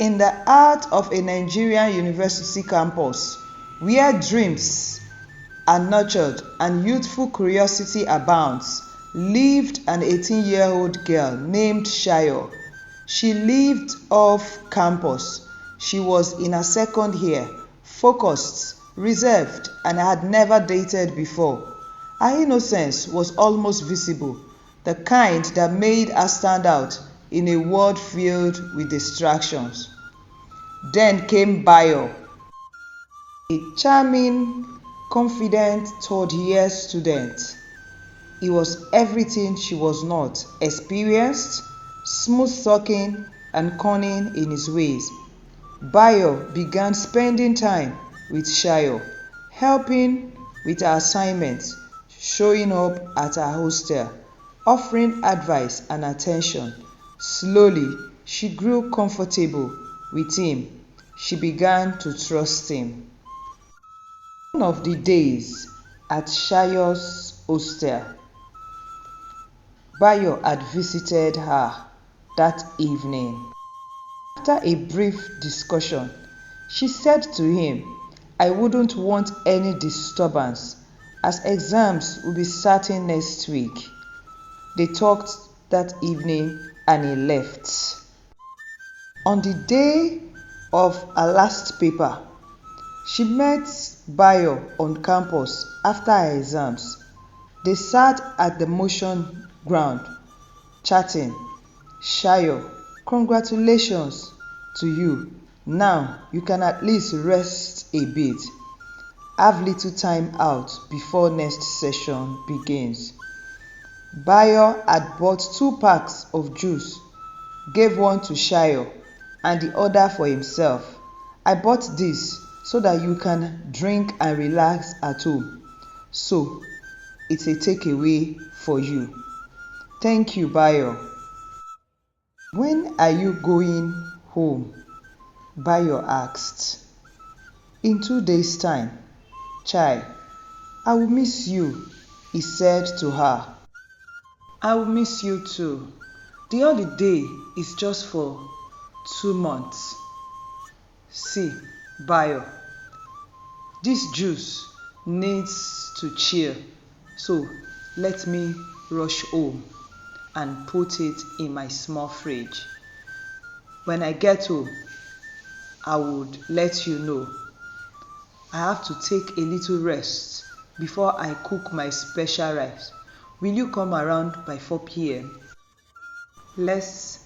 In the heart of a Nigerian university campus, where dreams are nurtured and youthful curiosity abounds, lived an 18-year-old girl named Shayo. She lived off campus. She was in her second year, focused, reserved, and had never dated before. Her innocence was almost visible, the kind that made her stand out in a world filled with distractions. Then came Bayo, a charming, confident third-year student. He was everything she was not: experienced, smooth-talking, and cunning in his ways. Bayo began spending time with Shayo, helping with her assignments, showing up at her hostel, offering advice and attention. Slowly, she grew comfortable with him. She began to trust him. One of the days at Shayo's hostel, Bayo had visited her that evening. After a brief discussion, she said to him, "I wouldn't want any disturbance, as exams will be starting next week." They talked that evening and he left. On the day of her last paper, she met Bayo on campus after her exams. They sat at the motion ground, chatting. "Shayo, congratulations to you. Now you can at least rest a bit. Have little time out before next session begins." Bayo had bought 2 packs of juice, gave one to Shayo and the other for himself. "I bought this so that you can drink and relax at home. So it's a takeaway for you." "Thank you, Bayo." "When are you going home?" Bayo asked. "In 2 days' time." "Chai, I will miss you," he said to her. "I will miss you too. The holiday is just for 2 months. See, Bayo, this juice needs to chill, so let me rush home and put it in my small fridge. When I get home, I would let you know. I have to take a little rest before I cook my special rice. Will you come around by 4 p.m? Let's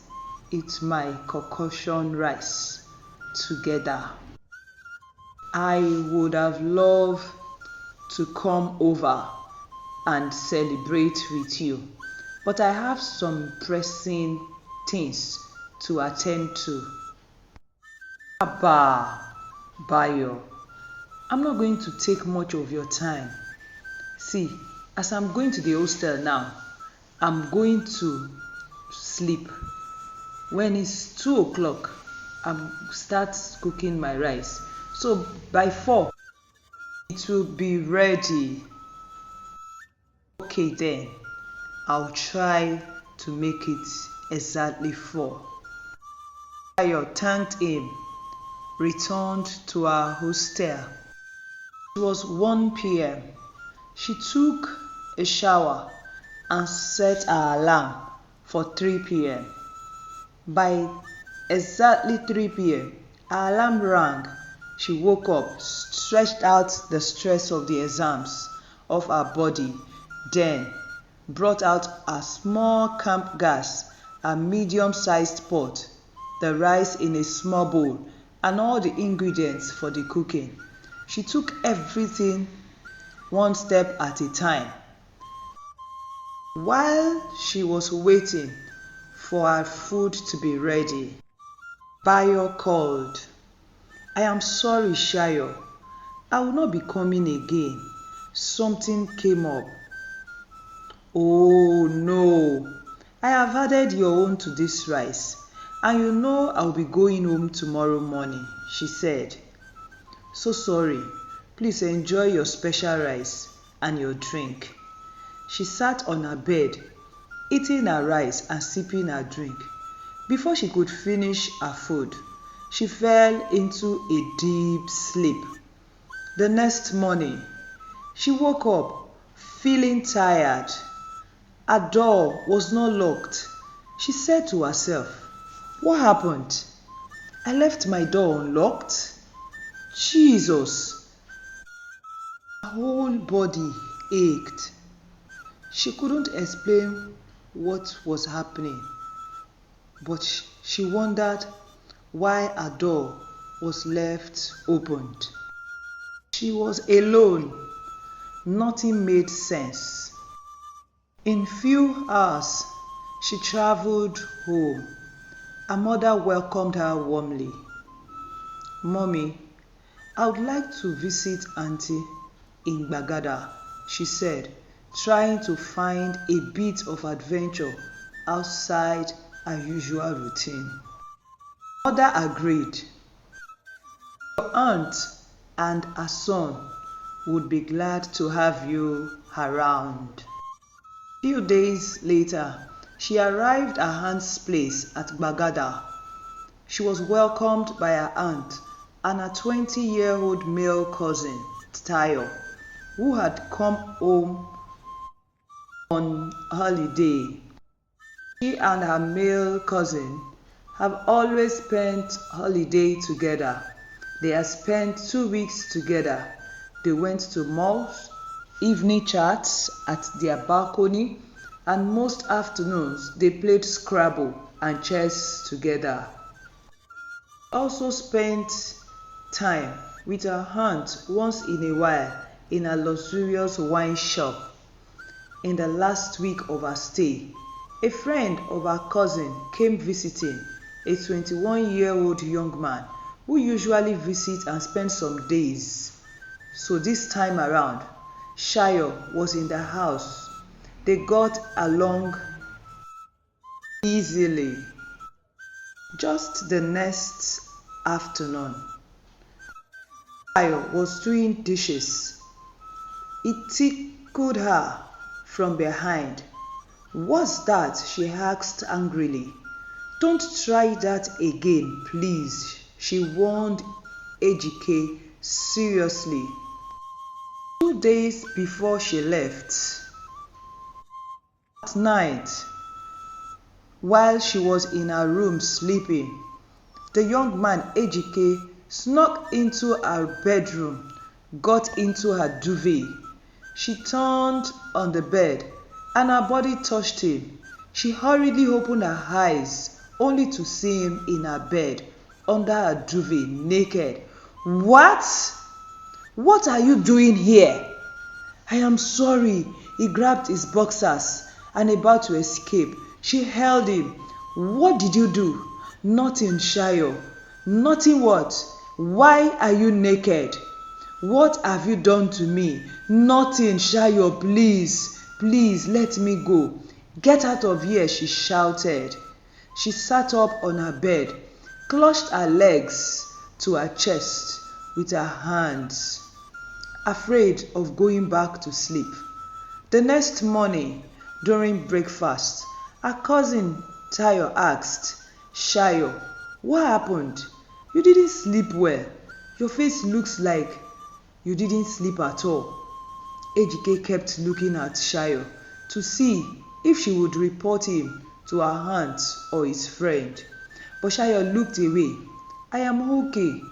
eat my concoction rice together." I would have loved to come over and celebrate with you, but I have some pressing things to attend to. "Abba, Bayo, I'm not going to take much of your time. See, as I'm going to the hostel now, I'm going to sleep. When it's 2 o'clock, I'll start cooking my rice. So by 4, it will be ready." "Okay then, I'll try to make it exactly 4. Bayo thanked him, returned to her hostel. It was 1 p.m. She took a shower and set her alarm for 3 p.m. By exactly 3 p.m., her alarm rang. She woke up, stretched out the stress of the exams off her body, then brought out a small camp gas, a medium-sized pot, the rice in a small bowl, and all the ingredients for the cooking. She took everything one step at a time. While she was waiting for her food to be ready, Bayo called. "I am sorry, Shayo. I will not be coming again. Something came up." "Oh no, I have added your own to this rice, and you know I will be going home tomorrow morning," she said. "So sorry. Please enjoy your special rice and your drink." She sat on her bed, eating her rice and sipping her drink. Before she could finish her food, She fell into a deep sleep. The next morning, she woke up feeling tired. Her door was not locked. She said to herself, "What happened? I left my door unlocked? Jesus!" Her whole body ached. She couldn't explain what was happening, but she wondered why her door was left opened. She was alone. Nothing made sense. In few hours, she traveled home. Her mother welcomed her warmly. "Mommy, I would like to visit Auntie in Gbagada," she said, trying to find a bit of adventure outside her usual routine. Mother agreed. "Your aunt and her son would be glad to have you around." Few days later, she arrived at her aunt's place at Gbagada. She was welcomed by her aunt and her 20-year-old male cousin, Tayo, who had come home on holiday. She and her male cousin have always spent holiday together. They have spent 2 weeks together. They went to malls, evening chats at their balcony, and most afternoons they played Scrabble and chess together. Also spent time with her aunt once in a while in a luxurious wine shop. In the last week of her stay, a friend of her cousin came visiting, a 21-year-old young man who usually visits and spends some days. So this time around, Shayo was in the house. They got along easily. Just the next afternoon, Shayo was doing dishes. It tickled her from behind. "What's that?" she asked angrily. "Don't try that again, please," she warned Ejike seriously. 2 days before she left, at night, while she was in her room sleeping, the young man Ejike snuck into her bedroom, got into her duvet. She turned on the bed and her body touched him. She hurriedly opened her eyes only to see him in her bed under her duvet, naked. "What? What are you doing here?" "I am sorry." He grabbed his boxers and about to escape. She held him. "What did you do?" "Nothing, Shayo." "Nothing what? Why are you naked?" "What have you done to me?" "Nothing, Shayo, please. Please let me go." "Get out of here," she shouted. She sat up on her bed, clutched her legs to her chest with her hands, afraid of going back to sleep. The next morning, during breakfast, her cousin Tayo asked, "Shayo, what happened? You didn't sleep well. Your face looks like you didn't sleep at all." Ejike kept looking at Shayo to see if she would report him to her aunt or his friend. But Shayo looked away. "I am okay.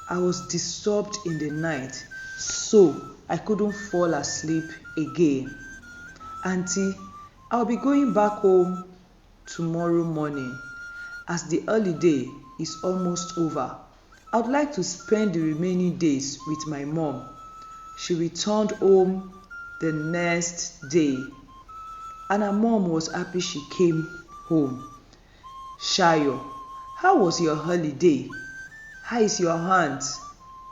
I was disturbed in the night, so I couldn't fall asleep again. Auntie, I'll be going back home tomorrow morning. As the holiday is almost over, I would like to spend the remaining days with my mom." She returned home the next day, and her mom was happy she came home. "Shayo, how was your holiday? How is your aunt?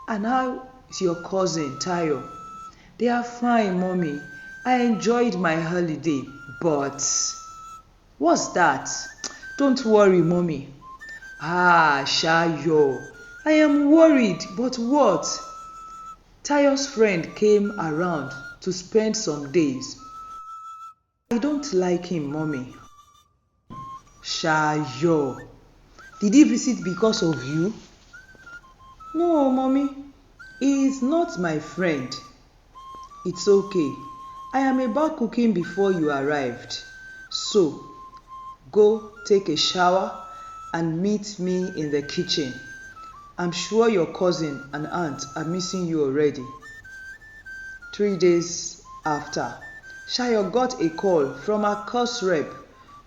And how is your cousin Tayo?" "They are fine, mommy. I enjoyed my holiday, but..." "What's that?" "Don't worry, mommy." "Ah, Shayo, I am worried, but what?" "Tayo's friend came around to spend some days. I don't like him, mommy." "Shayo, Did he visit because of you? No, mommy. He is not my friend. It's okay. I am about cooking before you arrived. So, go take a shower and meet me in the kitchen. I'm sure your cousin and aunt are missing you already. 3 days after, Shayo got a call from her course rep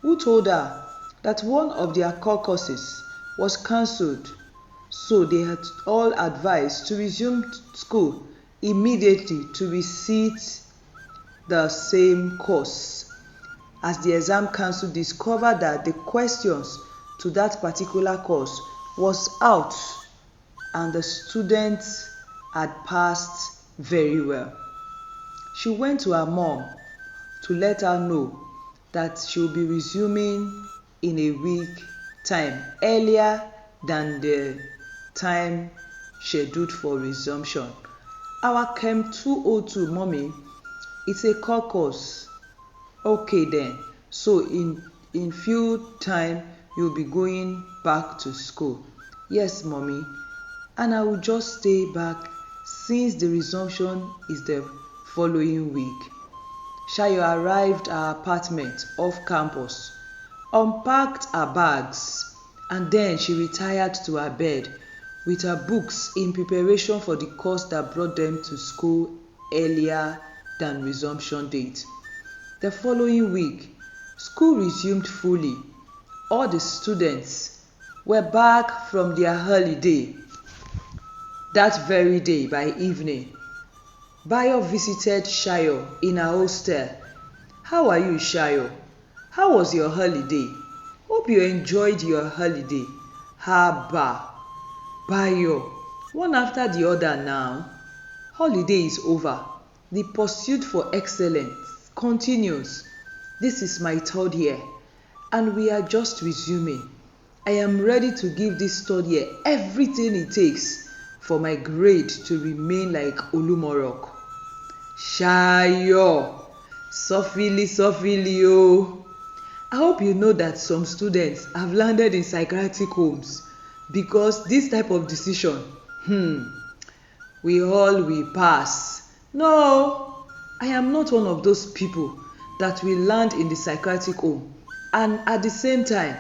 who told her that one of their caucuses was cancelled, so they had all advised to resume school immediately to resit the same course. As the exam council discovered that the questions to that particular course was out and the students had passed very well, she went to her mom to let her know that she will be resuming in a week time, earlier than the time scheduled for resumption. Our Chem 202, mommy, it's a caucus. Okay then, so in few time you'll be going back to school. Yes, mommy, and I will just stay back since the resumption is the following week. Shayo arrived at her apartment off campus, unpacked her bags, and then she retired to her bed with her books in preparation for the course that brought them to school earlier than resumption date. The following week, school resumed fully. All the students were back from their holiday. That very day by evening, Bayo visited Shayo in her hostel. How are you, Shayo? How was your holiday? Hope you enjoyed your holiday. Haba. Bayo, one after the other now. Holiday is over. The pursuit for excellence continues. This is my 3rd year and we are just resuming. I am ready to give this 3rd year everything it takes for my grade to remain like Olumorok. Shayo, softly oh. I hope you know that some students have landed in psychiatric homes because this type of decision, we all will pass. No, I am not one of those people that will land in the psychiatric home, and at the same time,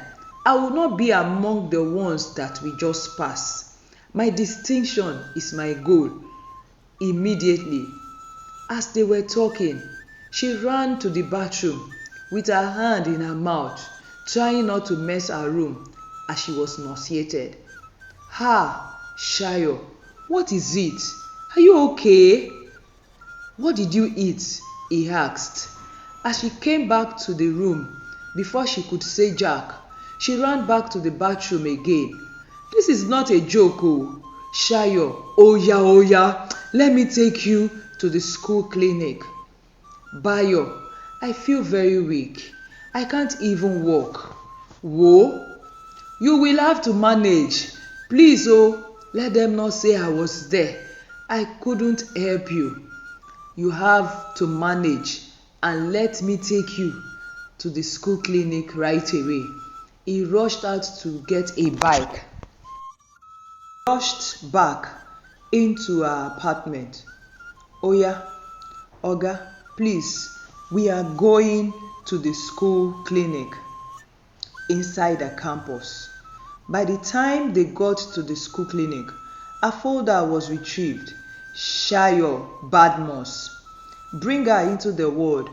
I will not be among the ones that will just pass. My distinction is my goal. Immediately, as they were talking, she ran to the bathroom with her hand in her mouth, trying not to mess her room as she was nauseated. Ha, Shayo, what is it? Are you okay? What did you eat? He asked. As she came back to the room, before she could say Jack, she ran back to the bathroom again. This is not a joke, oh. Shayo, oh yeah, let me take you to the school clinic. Bayo, I feel very weak. I can't even walk. Whoa, you will have to manage. Please, oh, let them not say I was there. I couldn't help you. You have to manage and let me take you to the school clinic right away. He rushed out to get a bike. Rushed back into her apartment. Oya, Oga, please, we are going to the school clinic inside the campus. By the time they got to the school clinic, a folder was retrieved. Shayo Badmus. Bring her into the ward.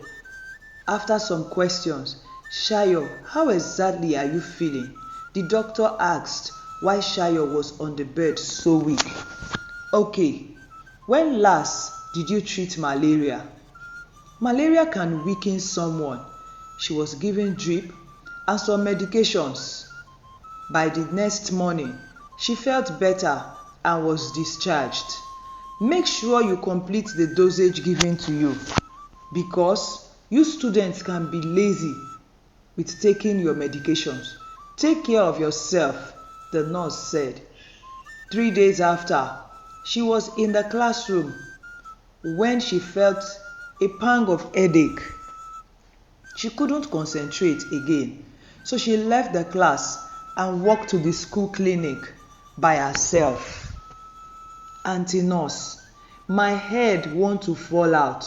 After some questions, Shayo, how exactly are you feeling? The doctor asked why Shayo was on the bed so weak. Okay, when last did you treat malaria? Malaria can weaken someone. She was given drip and some medications. By the next morning, she felt better and was discharged. Make sure you complete the dosage given to you because you students can be lazy with taking your medications. Take care of yourself, the nurse said. 3 days after, she was in the classroom when she felt a pang of headache. She couldn't concentrate again, so she left the class and walked to the school clinic by herself. Auntie Nurse, my head want to fall out.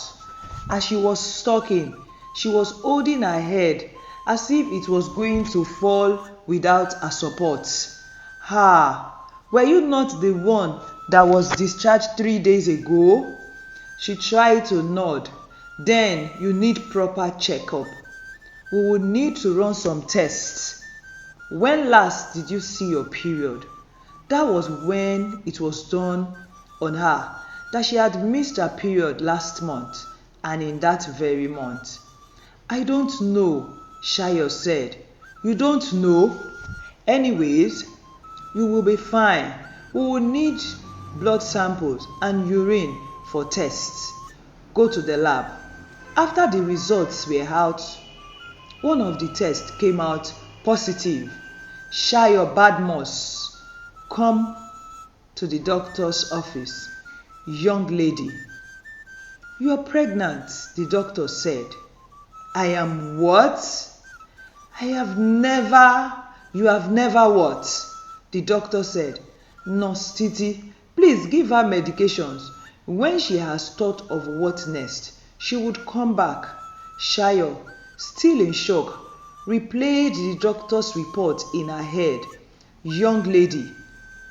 As she was talking, she was holding her head as if it was going to fall without her support. Were you not the one that was discharged 3 days ago? She tried to nod. Then you need proper checkup. We will need to run some tests. When last did you see your period? That was when it was done on her that she had missed her period last month, and in that very month. I don't know, Shayo said. You don't know? Anyways, you will be fine. We will need blood samples and urine for tests. Go to the lab. After the results were out, one of the tests came out positive. Shayo Badmus, come to the doctor's office. Young lady, you are pregnant, the doctor said. I am what? You have never what? The doctor said. Nurse Titi, please give her medications. When she has thought of what next, she would come back. Shayo, still in shock, replayed the doctor's report in her head. Young lady,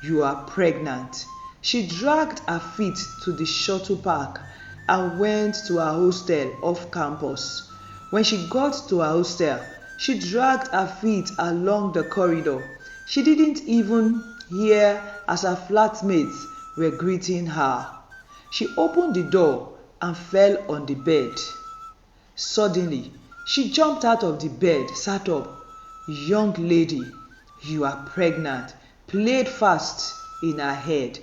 you are pregnant. She dragged her feet to the shuttle park and went to her hostel off campus. When she got to her hostel, she dragged her feet along the corridor. She didn't even hear as her flatmates were greeting her. She opened the door and fell on the bed. Suddenly, she jumped out of the bed, sat up. Young lady, you are pregnant, played fast in her head.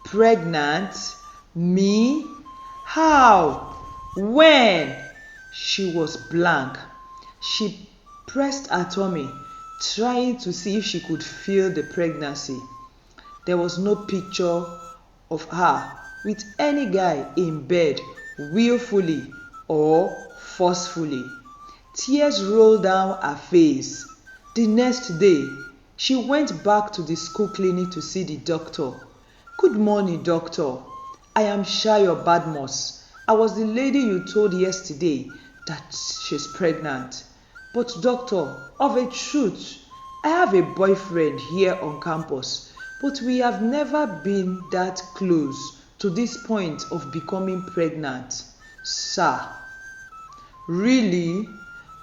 Pregnant? Me? How? When? She was blank. She pressed her tummy, trying to see if she could feel the pregnancy. There was no picture of her with any guy in bed willfully or forcefully. Tears rolled down her face. The next day, she went back to the school clinic to see the doctor. Good morning, doctor. I am Shayo Badmus. I was the lady you told yesterday that she's pregnant. But doctor, of a truth, I have a boyfriend here on campus, but we have never been that close to this point of becoming pregnant, sir. Really?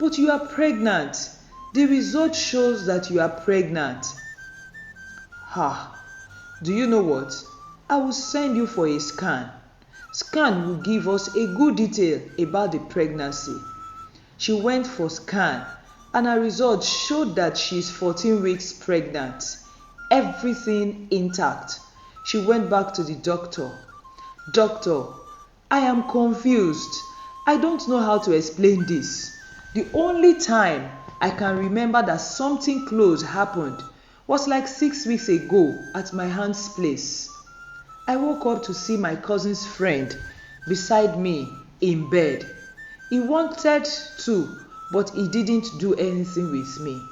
But you are pregnant. The result shows that you are pregnant. Do you know what? I will send you for a scan. Scan will give us a good detail about the pregnancy. She went for scan and her results showed that she is 14 weeks pregnant. Everything intact. She went back to the doctor. Doctor, I am confused. I don't know how to explain this. The only time I can remember that something close happened was like 6 weeks ago at my aunt's place. I woke up to see my cousin's friend beside me in bed. He wanted to, but he didn't do anything with me.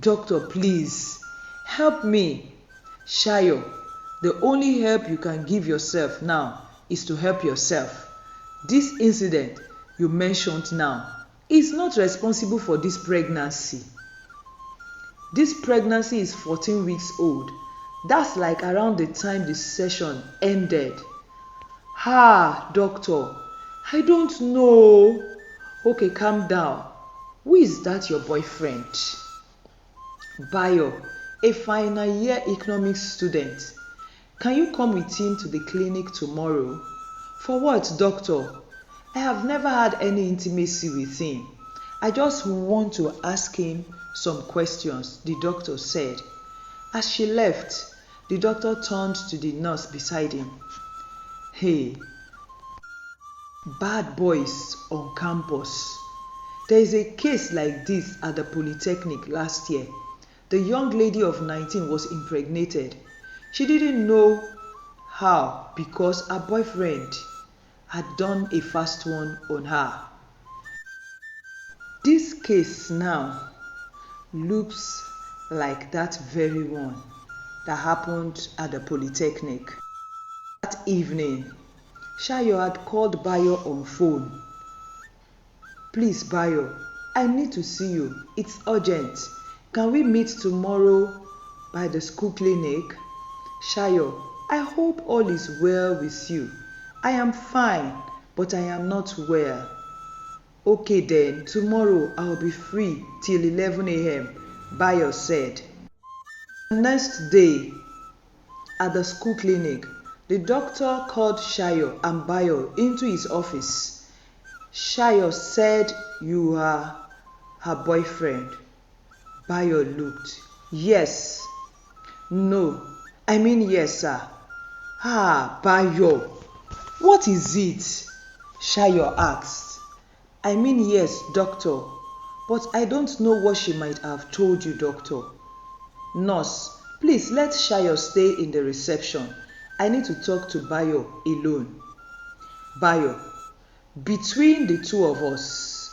Doctor, please, help me. Shayo, the only help you can give yourself now is to help yourself. This incident you mentioned now is not responsible for this pregnancy. This pregnancy is 14 weeks old. That's like around the time the session ended. Doctor, I don't know. Okay, calm down. Who is that your boyfriend? Bayo, a final year economics student. Can you come with him to the clinic tomorrow? For what, doctor? I have never had any intimacy with him. I just want to ask him some questions, the doctor said. As she left, the doctor turned to the nurse beside him. Hey, bad boys on campus. There is a case like this at the Polytechnic last year. The young lady of 19 was impregnated. She didn't know how because her boyfriend had done a fast one on her. This case now looks like that very one that happened at the Polytechnic. That evening, Shayo had called Bayo on phone. Please, Bayo, I need to see you. It's urgent. Can we meet tomorrow by the school clinic? Shayo, I hope all is well with you. I am fine, but I am not well. Okay then, tomorrow I'll be free till 11 a.m., Bayo said. The next day, at the school clinic, the doctor called Shayo and Bayo into his office. Shayo said, "You are her boyfriend." Bayo looked. "Yes." "No, I mean yes, sir." "Ah, Bayo, what is it?" Shayo asked. "I mean yes, doctor, but I don't know what she might have told you, doctor." "Nurse, please let Shayo stay in the reception. I need to talk to Bayo alone." "Bayo, between the two of us,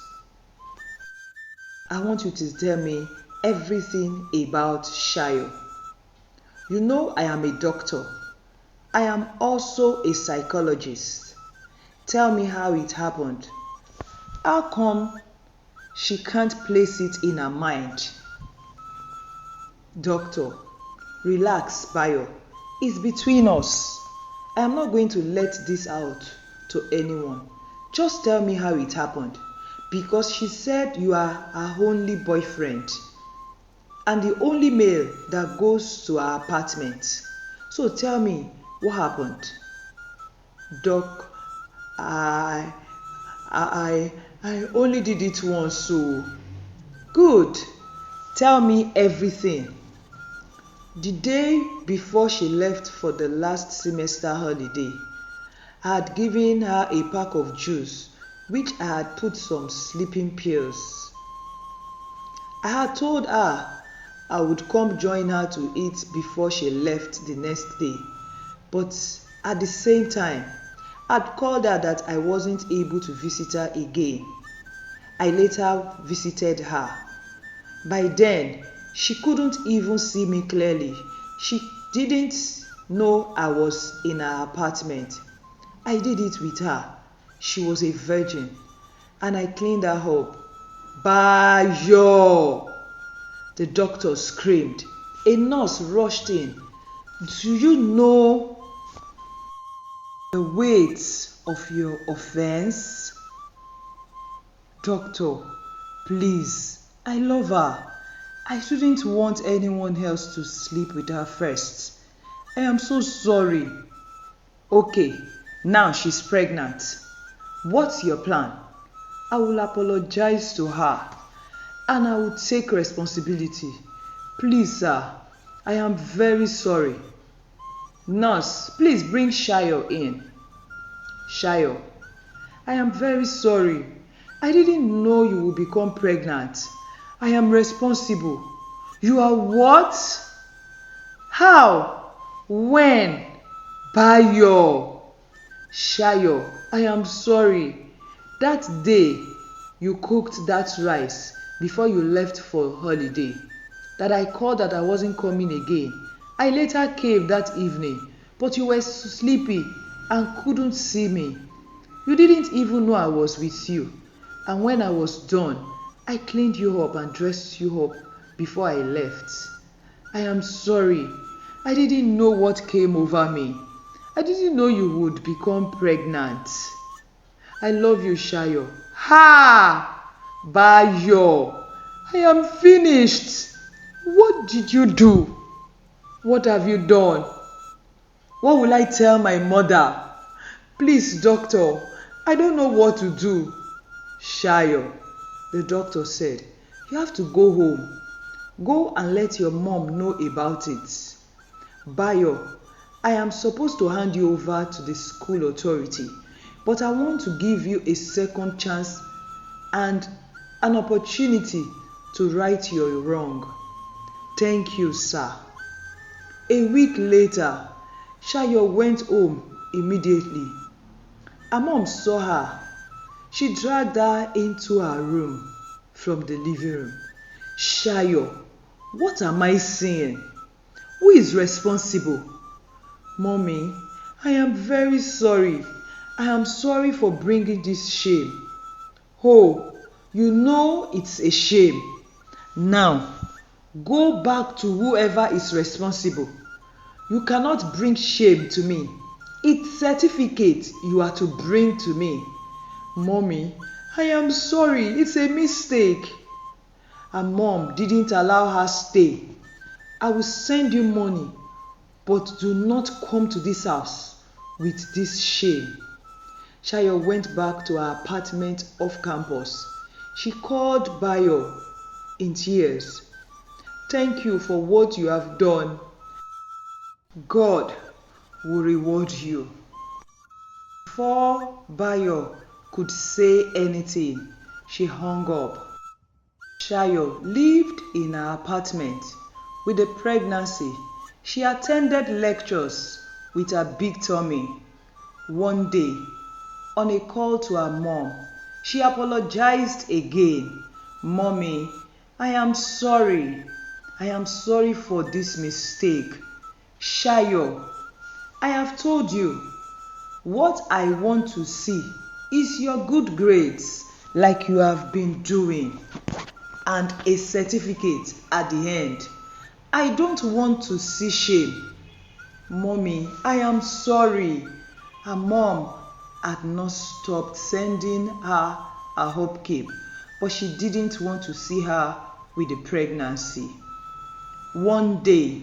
I want you to tell me everything about Shayo. You know I am a doctor. I am also a psychologist. Tell me how it happened. How come she can't place it in her mind?" "Doctor, relax, Bayo. It's between us. I am not going to let this out to anyone. Just tell me how it happened, because she said you are her only boyfriend and the only male that goes to her apartment. So tell me what happened." "Doc, I only did it once, so." "Good. Tell me everything." "The day before she left for the last semester holiday, I had given her a pack of juice which I had put some sleeping pills. I had told her I would come join her to eat before she left the next day, but at the same time, I'd called her that I wasn't able to visit her again. I later visited her. By then, she couldn't even see me clearly. She didn't know I was in her apartment. I did it with her. She was a virgin, and I cleaned her up." "Bayo!" the doctor screamed. A nurse rushed in. "Do you know the weight of your offense?" "Doctor, please, I love her. I shouldn't want anyone else to sleep with her first. I am so sorry." "Okay, now she's pregnant. What's your plan?" "I will apologize to her and I will take responsibility. Please, sir, I am very sorry." "Nurse, please bring Shayo in." "Shayo, I am very sorry. I didn't know you would become pregnant. I am responsible." "You are what? How? When?" "Bayo." "Shayo, I am sorry. That day you cooked that rice before you left for holiday, that I called that I wasn't coming again. I later came that evening, but you were sleepy and couldn't see me. You didn't even know I was with you. And when I was done, I cleaned you up and dressed you up before I left. I am sorry. I didn't know what came over me. I didn't know you would become pregnant. I love you, Shayo." "Ha! Bayo, I am finished. What did you do? What have you done? What will I tell my mother? Please, doctor, I don't know what to do." "Shayo," the doctor said, "you have to go home. Go and let your mom know about it. Bayo, I am supposed to hand you over to the school authority, but I want to give you a second chance and an opportunity to right your wrong. Thank you, sir." A week later, Shayo went home immediately. Her mom saw her. She dragged her into her room from the living room. "Shayo, What am I seeing? Who is responsible? Mommy, I am very sorry. I am sorry for bringing this shame. Oh, you know it's a shame. Now, go back to whoever is responsible. You cannot bring shame to me. It's certificate you are to bring to me. Mommy, I am sorry. It's a mistake. And Mom didn't allow her stay. I will send you money, but do not come to this house with this shame. Shayo went back to her apartment off campus. She called Bayo in tears. Thank you for what you have done. God will reward you. Before Bayo could say anything, she hung up. Shayo lived in her apartment with a pregnancy. She attended lectures with her big tummy. One day, on a call to her mom, she apologized again. Mommy, I am sorry. I am sorry for this mistake. Shayo, I have told you, what I want to see is your good grades like you have been doing and a certificate at the end. I don't want to see shame. Mommy, I am sorry. Her mom had not stopped sending her a upkeep, but she didn't want to see her with the pregnancy. One day,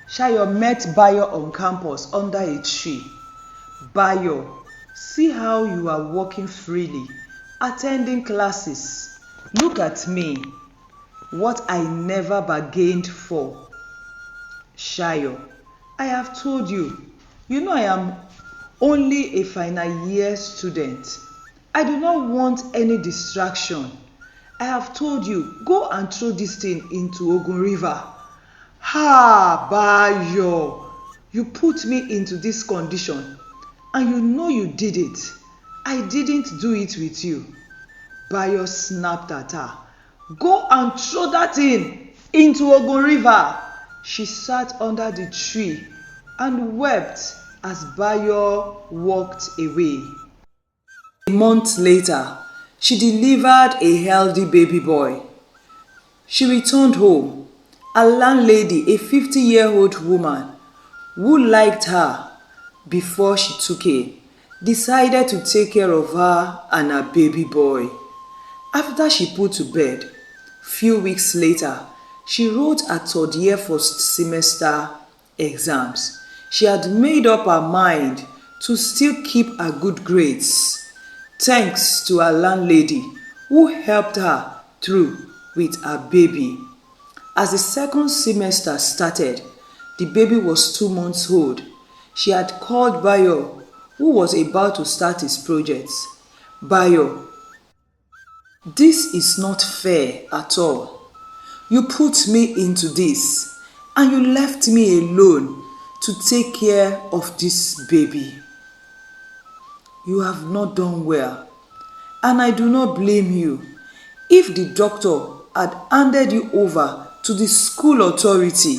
Shayo met Bayo on campus under a tree. Bayo, see how you are walking freely, attending classes. Look at me, what I never bargained for. Shayo, I have told you, you know I am only a final year student. I do not want any distraction. I have told you, go and throw this thing into Ogun River. Ha, Bayo, you put me into this condition and you know you did it. I didn't do it with you. Bayo snapped at her. Go and throw that thing into Ogun River. She sat under the tree and wept as Bayo walked away. A month later, she delivered a healthy baby boy. She returned home. A landlady, a 50-year-old woman who liked her before she took in, decided to take care of her and her baby boy. After she put to bed, few weeks later, she wrote her third year first semester exams. She had made up her mind to still keep her good grades, thanks to her landlady who helped her through with her baby. As the second semester started, the baby was 2 months old. She had called Bayo, who was about to start his projects. Bayo, this is not fair at all. You put me into this and you left me alone to take care of this baby. You have not done well, and I do not blame you. If the doctor had handed you over to the school authority,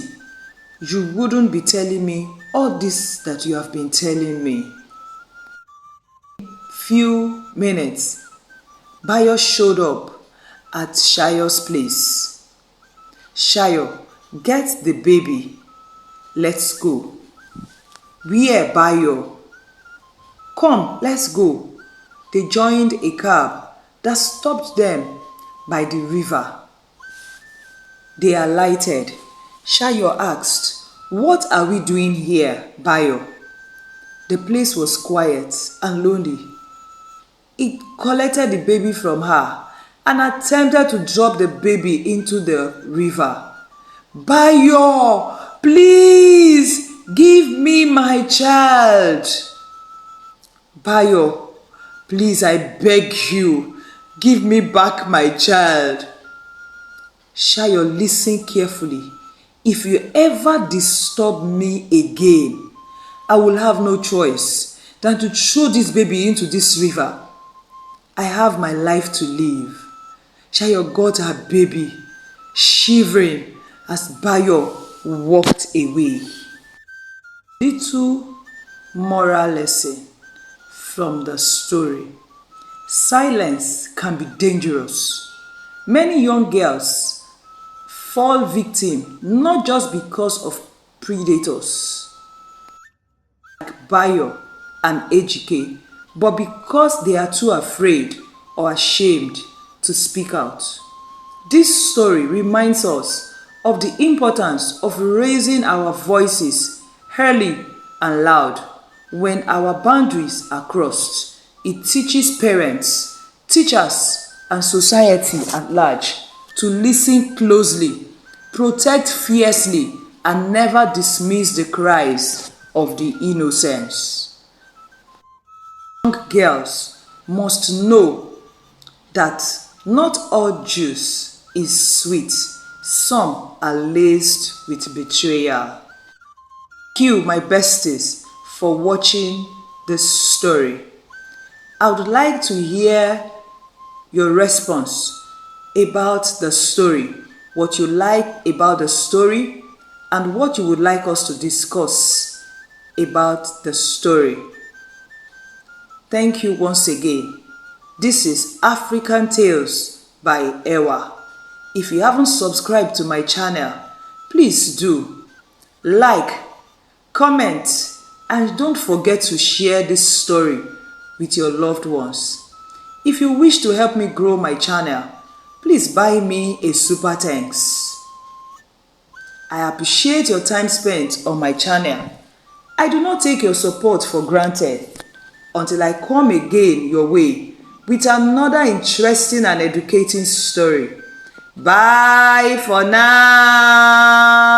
you wouldn't be telling me all this that you have been telling me. Few minutes, Bayo showed up at Shayo's place. Shayo, get the baby. Let's go. Where, Bayo? Come, let's go. They joined a cab that stopped them by the river. They alighted. Shayo asked, what are we doing here, Bayo? The place was quiet and lonely. He collected the baby from her and attempted to drop the baby into the river. Bayo, please give me my child. Bayo, please, I beg you, give me back my child. Shayo, listen carefully. If you ever disturb me again, I will have no choice than to throw this baby into this river. I have my life to live. Shayo got her baby, shivering as Bayo walked away. Little moral lesson from the story. Silence can be dangerous. Many young girls fall victim not just because of predators like Bayo and Ejike, but because they are too afraid or ashamed to speak out. This story reminds us of the importance of raising our voices early and loud when our boundaries are crossed. It teaches parents, teachers, and society at large to listen closely, protect fiercely, and never dismiss the cries of the innocents. Young girls must know that not all juice is sweet. Some are laced with betrayal. Thank you, my besties, for watching this story. I would like to hear your response about the story, what you like about the story, and what you would like us to discuss about the story. Thank you once again. This is African Tales by Ewa. If you haven't subscribed to my channel, please do. Like, comment, and don't forget to share this story with your loved ones. If you wish to help me grow my channel, please buy me a super thanks. I appreciate your time spent on my channel. I do not take your support for granted. Until I come again your way with another interesting and educating story. Bye for now.